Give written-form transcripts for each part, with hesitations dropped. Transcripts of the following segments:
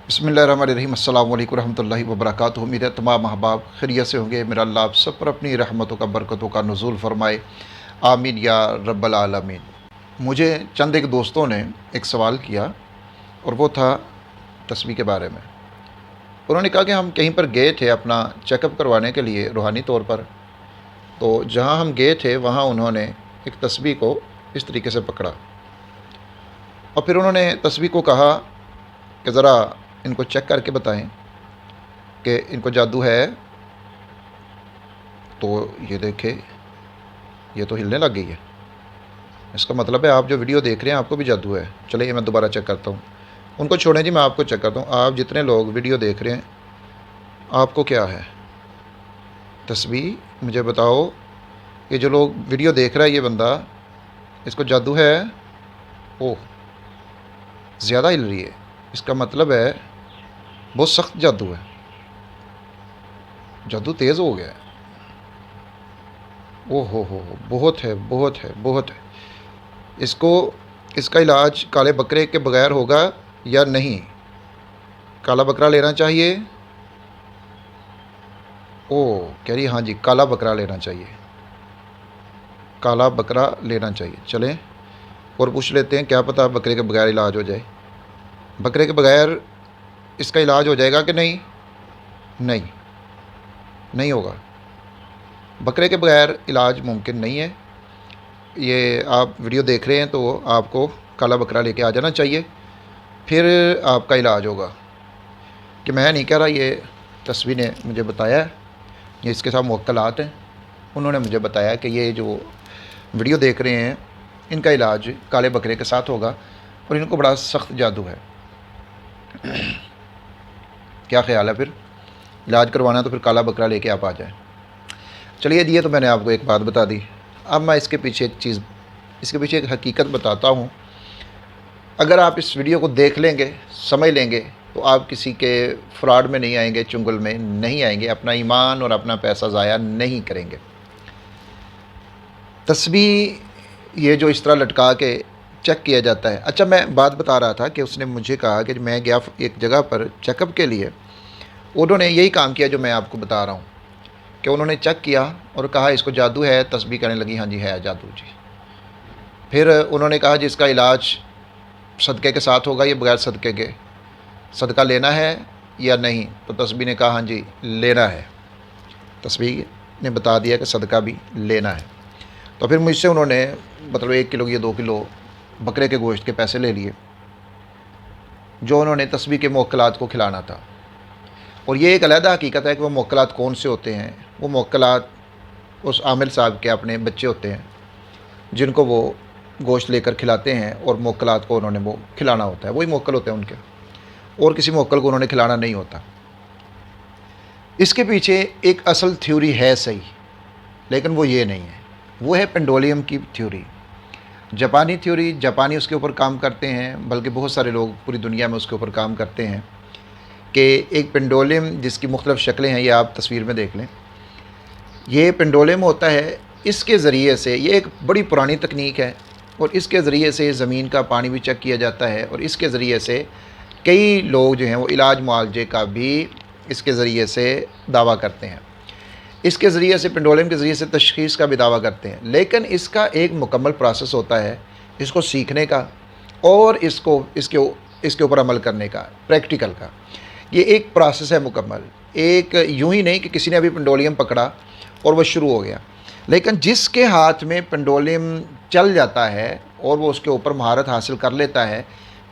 बिस्मिल्लाहिर्रहमानिर्रहीम अस्सलामु अलैकुम रहमतुल्लाहि व बरकातुहू। मेरे तमाम अहबाब खैरियत से होंगे। मेरा अल्लाह आप सब पर अपनी रहमतों का बरकतों का नुज़ूल फ़रमाए, आमीन या रब्बल आलमीन। मुझे चंद एक दोस्तों ने एक सवाल किया और वो था तस्बीह के बारे में। उन्होंने कहा कि हम कहीं पर गए थे अपना चेकअप करवाने के लिए रूहानी तौर पर, तो जहाँ हम गए थे वहाँ उन्होंने एक तस्बीह को इस तरीके से पकड़ा और फिर उन्होंने तस्बीह को कहा कि ज़रा इनको चेक करके बताएं कि इनको जादू है। तो ये देखे, ये तो हिलने लग गई है। इसका मतलब है आप जो वीडियो देख रहे हैं आपको भी जादू है। चलिए मैं दोबारा चेक करता हूँ। उनको छोड़ें जी, मैं आपको चेक करता हूँ। आप जितने लोग वीडियो देख रहे हैं आपको क्या है तस्बीह, मुझे बताओ। ये जो लोग वीडियो देख रहा है ये बंदा, इसको जादू है। ओह, ज़्यादा हिल रही है। इसका मतलब है बहुत सख्त जादू है, जादू तेज़ हो गया है। ओह हो, बहुत है, बहुत है, बहुत है। इसका इलाज काले बकरे के बगैर होगा या नहीं? काला बकरा लेना चाहिए। ओह, कह रही हाँ जी, काला बकरा लेना चाहिए, काला बकरा लेना चाहिए। चलें और पूछ लेते हैं, क्या पता बकरे के बगैर इलाज हो जाए। बकरे के बगैर इसका इलाज हो जाएगा कि नहीं? नहीं, नहीं होगा। बकरे के बगैर इलाज मुमकिन नहीं है। ये आप वीडियो देख रहे हैं तो आपको काला बकरा लेके आ जाना चाहिए, फिर आपका इलाज होगा। कि मैं नहीं कह रहा, ये तस्वीर ने मुझे बताया है, ये इसके साथ मुवक्किलात हैं, उन्होंने मुझे बताया कि ये जो वीडियो देख रहे हैं इनका इलाज काले बकरे के साथ होगा और इनको बड़ा सख्त जादू है। क्या ख्याल है? फिर इलाज करवाना तो फिर काला बकरा लेके आप आ जाएं। चलिए दिए, तो मैंने आपको एक बात बता दी। अब मैं इसके पीछे एक हकीकत बताता हूँ। अगर आप इस वीडियो को देख लेंगे, समझ लेंगे, तो आप किसी के फ्रॉड में नहीं आएंगे, चुंगल में नहीं आएंगे, अपना ईमान और अपना पैसा ज़ाया नहीं करेंगे। तस्बीह ये जो इस तरह लटका के चेक किया जाता है। अच्छा, मैं बात बता रहा था कि उसने मुझे कहा कि मैं गया एक जगह पर चेकअप के लिए, उन्होंने यही काम किया जो मैं आपको बता रहा हूँ कि उन्होंने चेक किया और कहा इसको जादू है। तस्बीह करने लगी, हाँ जी है जादू जी। फिर उन्होंने कहा जी इसका इलाज सदक़े के साथ होगा या बगैर सदक़े के, सदका लेना है या नहीं? तो तस्बीह ने कहा हाँ जी लेना है। तस्बीह ने बता दिया कि सदका भी लेना है। तो फिर मुझसे उन्होंने मतलब 1 किलो या 2 किलो बकरे के गोश्त के पैसे ले लिए जो उन्होंने तस्बीह के मुवक्किलात को खिलाना था। और ये एक अलहदा हकीकत है कि वो मुवक्किलात कौन से होते हैं। वो मुवक्किलात उस आमिल साहब के अपने बच्चे होते हैं जिनको वो गोश्त लेकर खिलाते हैं और मुवक्किलात को उन्होंने वो खिलाना होता है। वही मुवक्किल होते हैं उनके, और किसी मुवक्किल को उन्होंने खिलाना नहीं होता। इसके पीछे एक असल थ्योरी है सही, लेकिन वो ये नहीं है। वो है पेंडुलम की थ्योरी, जापानी थ्योरी। जापानी उसके ऊपर काम करते हैं, बल्कि बहुत सारे लोग पूरी दुनिया में उसके ऊपर काम करते हैं कि एक पेंडुलम जिसकी मुख्तलिफ़ शक्लें हैं, ये आप तस्वीर में देख लें। ये पेंडुलम होता है, इसके ज़रिए से, ये एक बड़ी पुरानी तकनीक है और इसके ज़रिए से ज़मीन का पानी भी चेक किया जाता है और इसके ज़रिए से कई लोग जो हैं वो इलाज मुआलजे का भी इसके ज़रिए से दावा करते हैं। इसके ज़रिए से, पेंडुलम के ज़रिए से तशख़ीस का भी दावा करते हैं। लेकिन इसका एक मुकम्मल प्रोसेस होता है इसको सीखने का और इसके ऊपर अमल करने का, प्रैक्टिकल का। ये एक प्रोसेस है मुकम्मल। एक यूं ही नहीं कि किसी ने अभी पेंडुलम पकड़ा और वो शुरू हो गया। लेकिन जिसके हाथ में पेंडुलम चल जाता है और वो उसके ऊपर महारत हासिल कर लेता है,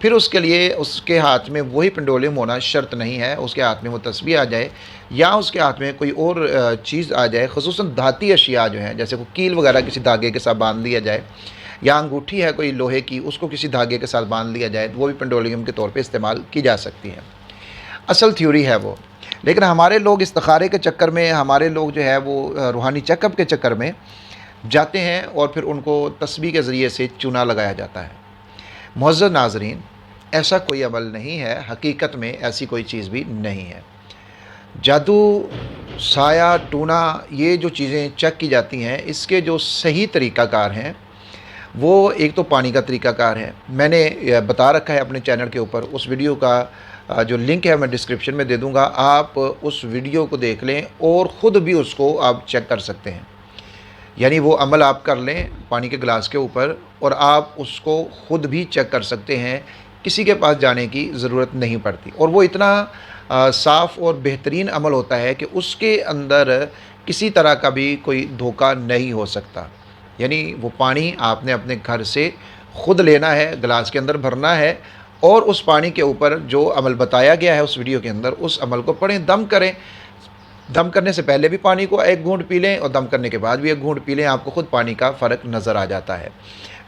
फिर उसके लिए उसके हाथ में वही पेंडुलम होना शर्त नहीं है। उसके हाथ में वो तस्बीह आ जाए या उसके हाथ में कोई और चीज़ आ जाए, ख़ुसूसन धाती अशिया जो हैं, जैसे कोई कील वगैरह किसी धागे के साथ बांध लिया जाए, या अंगूठी है कोई लोहे की, उसको किसी धागे के साथ बांध लिया जाए, तो वो भी पेंडुलम के तौर पर इस्तेमाल की जा सकती है। असल थ्योरी है वो। लेकिन हमारे लोग इस्तिखारे के चक्कर में, हमारे लोग जो है वो रूहानी चेकअप के चक्कर में जाते हैं और फिर उनको तस्बीह के ज़रिए से चूना लगाया जाता है। मुअज़्ज़ज़ नाज़रीन, ऐसा कोई अमल नहीं है, हकीकत में ऐसी कोई चीज़ भी नहीं है। जादू, साया, टूना, ये जो चीज़ें चेक की जाती हैं, इसके जो सही तरीक़ाकार हैं वो एक तो पानी का तरीक़ाकार है। मैंने बता रखा है अपने चैनल के ऊपर, उस वीडियो का जो लिंक है मैं डिस्क्रिप्शन में दे दूँगा, आप उस वीडियो को देख लें और ख़ुद भी उसको आप चेक कर सकते हैं। यानी वो अमल आप कर लें पानी के गिलास के ऊपर और आप उसको ख़ुद भी चेक कर सकते हैं, किसी के पास जाने की ज़रूरत नहीं पड़ती। और वो इतना साफ़ और बेहतरीन अमल होता है कि उसके अंदर किसी तरह का भी कोई धोखा नहीं हो सकता। यानी वो पानी आपने अपने घर से ख़ुद लेना है, गिलास के अंदर भरना है और उस पानी के ऊपर जो अमल बताया गया है उस वीडियो के अंदर, उस अमल को पढ़ें, दम करें। दम करने से पहले भी पानी को एक घूंट पी लें और दम करने के बाद भी एक घूंट पी लें, आपको ख़ुद पानी का फ़र्क नज़र आ जाता है,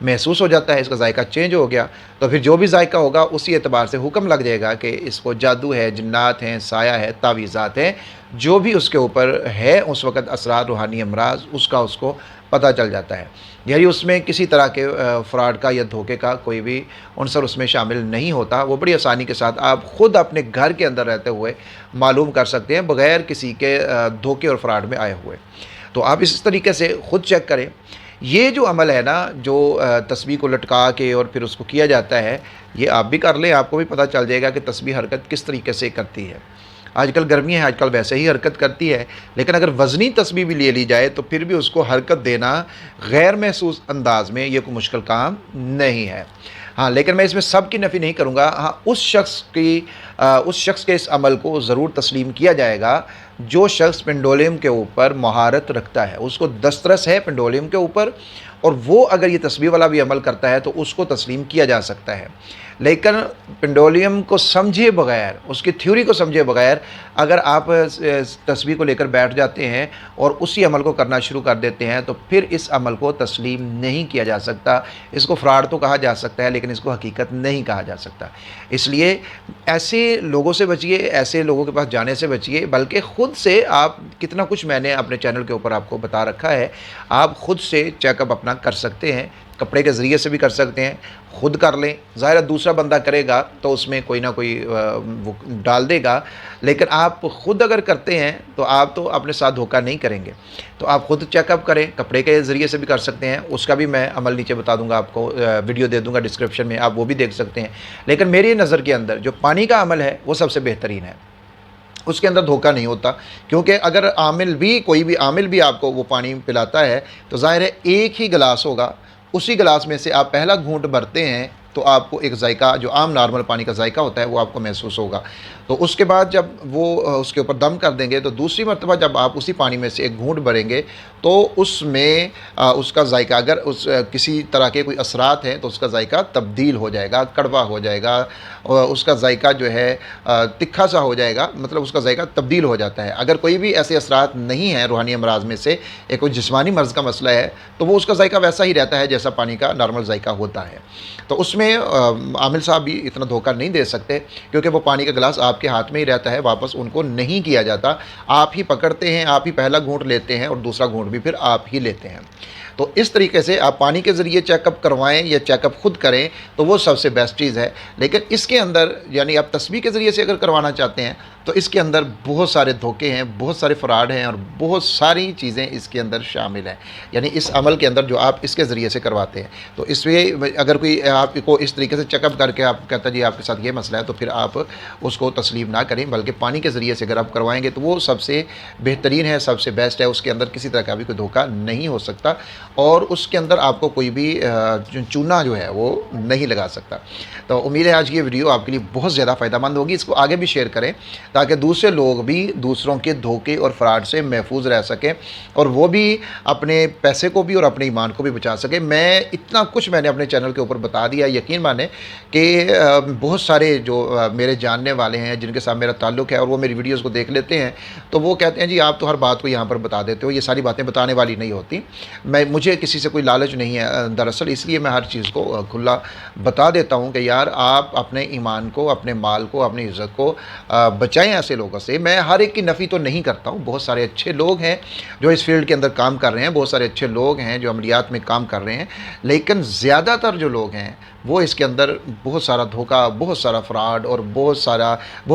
महसूस हो जाता है, इसका जायका चेंज हो गया। तो फिर जो भी जायका होगा उसी एतबार से हुक्म लग जाएगा कि इसको जादू है, जिन्नात हैं, साया है, तावीज़ात हैं, जो भी उसके ऊपर है उस वक़्त असरार, रूहानी अमराज़, उसका उसको पता चल जाता है। यानी उसमें किसी तरह के फ्रॉड का या धोखे का कोई भी उनसर उसमें शामिल नहीं होता। वो बड़ी आसानी के साथ आप ख़ुद अपने घर के अंदर रहते हुए मालूम कर सकते हैं, बग़ैर किसी के धोखे और फ्रॉड में आए हुए। तो आप इस तरीके से ख़ुद चेक करें। ये जो अमल है ना, जो तस्बीह को लटका के और फिर उसको किया जाता है, ये आप भी कर लें, आपको भी पता चल जाएगा कि तस्बीह हरकत किस तरीके से करती है। आजकल गर्मी है, आजकल वैसे ही हरकत करती है, लेकिन अगर वज़नी तस्बीह भी ले ली जाए तो फिर भी उसको हरकत देना गैर महसूस अंदाज में ये कोई मुश्किल काम नहीं है। हाँ, लेकिन मैं इसमें सब की नफ़ी नहीं करूँगा। हाँ, उस शख्स के इस अमल को ज़रूर तस्लीम किया जाएगा जो शख्स पेंडोलियम के ऊपर महारत रखता है, उसको दस्तरस है पेंडोलियम के ऊपर, और वो अगर ये तस्बीह वाला भी अमल करता है तो उसको तस्लीम किया जा सकता है। लेकिन पेंडोलियम को समझे बग़ैर, उसकी थ्योरी को समझे बग़ैर अगर आप तस्बीह को लेकर बैठ जाते हैं और उसी अमल को करना शुरू कर देते हैं, तो फिर इस अमल को तस्लीम नहीं किया जा सकता। इसको फ्रॉड तो कहा जा सकता है, लेकिन इसको हकीकत नहीं कहा जा सकता। इसलिए ऐसे लोगों से बचिए, ऐसे लोगों के पास जाने से बचिए, बल्कि ख़ुद से आप, कितना कुछ मैंने अपने चैनल के ऊपर आपको बता रखा है, आप ख़ुद से चेकअप अपना कर सकते हैं। कपड़े के ज़रिए से भी कर सकते हैं, ख़ुद कर लें। ज़ाहिर है दूसरा बंदा करेगा तो उसमें कोई ना कोई वो डाल देगा, लेकिन आप ख़ुद अगर करते हैं तो आप तो अपने साथ धोखा नहीं करेंगे। तो आप ख़ुद चेकअप करें, कपड़े के ज़रिए से भी कर सकते हैं, उसका भी मैं अमल नीचे बता दूंगा आपको, वीडियो दे दूंगा डिस्क्रिप्शन में, आप वो भी देख सकते हैं। लेकिन मेरी नज़र के अंदर जो पानी का अमल है वो सबसे बेहतरीन है, उसके अंदर धोखा नहीं होता। क्योंकि अगर कोई भी आमिल भी आपको वो पानी पिलाता है तो ज़ाहिर है एक ही गिलास होगा, उसी गिलास में से आप पहला घूंट भरते हैं तो आपको एक जायका, जो आम नॉर्मल पानी का जायका होता है, वो आपको महसूस होगा। तो उसके बाद जब वो उसके ऊपर दम कर देंगे तो दूसरी मरतबा जब आप उसी पानी में से एक घूंट भरेंगे तो उसमें उसका जायका, अगर किसी तरह के कोई असरात हैं तो उसका जायका तब्दील हो जाएगा, कड़वा हो जाएगा, और उसका जायका जो है तिखा सा हो जाएगा, मतलब उसका जायका तब्दील हो जाता है। अगर कोई भी ऐसे असरात नहीं हैं रूहानी अमराज में से, एक कोई जिस्मानी मर्ज़ का मसला है, तो वो उसका जायका वैसा ही रहता है जैसा पानी का नॉर्मल जायका होता है। तो उसमें आमिल साहब भी इतना धोखा नहीं दे सकते, क्योंकि वो पानी का गिलास आपके हाथ में ही रहता है, वापस उनको नहीं किया जाता। आप ही पकड़ते हैं, आप ही पहला घूंट लेते हैं और दूसरा घूंट भी फिर आप ही लेते हैं। तो इस तरीके से आप पानी के ज़रिए चेकअप करवाएं या चेकअप खुद करें तो वो सबसे बेस्ट चीज़ है। लेकिन इसके अंदर, यानी आप तस्बीह के ज़रिए से अगर करवाना चाहते हैं तो इसके अंदर बहुत सारे धोखे हैं, बहुत सारे फ्रॉड हैं और बहुत सारी चीज़ें इसके अंदर शामिल हैं। यानी इस अमल के अंदर जो आप इसके ज़रिए से करवाते हैं, तो इसमें अगर कोई आपको इस तरीके से चेकअप करके आप कहता जी आपके साथ ये मसला है, तो फिर आप उसको तस्लीम ना करें, बल्कि पानी के ज़रिए से अगर आप करवाएंगे तो वो सबसे बेहतरीन है, सबसे बेस्ट है। उसके अंदर किसी तरह का भी कोई धोखा नहीं हो सकता और उसके अंदर आपको कोई भी चूना जो है वो नहीं लगा सकता। तो उम्मीद है आज की ये वीडियो आपके लिए बहुत ज़्यादा फ़ायदेमंद होगी। इसको आगे भी शेयर करें ताकि दूसरे लोग भी दूसरों के धोखे और फ्रॉड से महफूज रह सकें और वो भी अपने पैसे को भी और अपने ईमान को भी बचा सकें। मैं इतना कुछ मैंने अपने चैनल के ऊपर बता दिया, यकीन माने कि बहुत सारे जो मेरे जानने वाले हैं जिनके साथ मेरा ताल्लुक़ है और वो मेरी वीडियोज़ को देख लेते हैं, तो वो कहते हैं जी आप तो हर बात को यहाँ पर बता देते हो, ये सारी बातें बताने वाली नहीं होती। मुझे किसी से कोई लालच नहीं है दरअसल, इसलिए मैं हर चीज़ को खुला बता देता हूँ कि यार आप अपने ईमान को, अपने माल को, अपनी इज़्ज़त को बचाएं ऐसे लोगों से। मैं हर एक की नफ़ी तो नहीं करता हूँ, बहुत सारे अच्छे लोग हैं जो इस फील्ड के अंदर काम कर रहे हैं, बहुत सारे अच्छे लोग हैं जो अमलियात में काम कर रहे हैं, लेकिन ज़्यादातर जो लोग हैं वो इसके अंदर बहुत सारा धोखा, बहुत सारा फ्रॉड और बहुत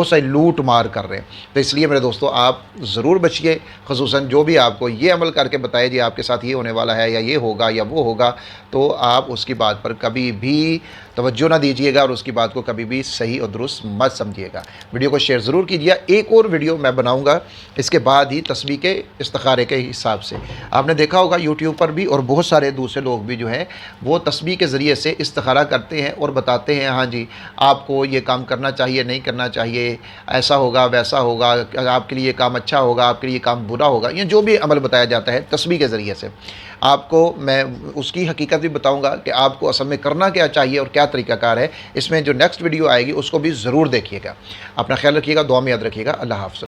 सारी लूट मार कर रहे हैं। तो इसलिए मेरे दोस्तों आप ज़रूर बचिए, ख़ुसूसन जो भी आपको ये अमल करके बताए जी आपके साथ ये होने वाला है या ये होगा या वो होगा, तो आप उसकी बात पर कभी भी तवज्जो ना दीजिएगा और उसकी बात को कभी भी सही और दुरुस्त मत समझिएगा। वीडियो को शेयर ज़रूर कीजिए। एक और वीडियो मैं बनाऊँगा इसके बाद ही तस्बीह के इस्तिखारे के हिसाब से। आपने देखा होगा यूट्यूब पर भी और बहुत सारे दूसरे लोग भी जो हैं वो तस्बीह के ज़रिए से इस्तिखारा करते हैं और बताते हैं हाँ जी आपको ये काम करना चाहिए, नहीं करना चाहिए, ऐसा होगा वैसा होगा, आपके लिए ये काम अच्छा होगा, आपके लिए ये काम बुरा होगा, या जो भी अमल बताया जाता है तस्बीह के ज़रिए से। आपको मैं उसकी हकीकत भी बताऊंगा कि आपको असल में करना क्या चाहिए और क्या तरीक़ाकार है। इसमें जो नेक्स्ट वीडियो आएगी उसको भी ज़रूर देखिएगा। अपना ख्याल रखिएगा, दुआ में याद रखिएगा। अल्लाह हाफ़िज़।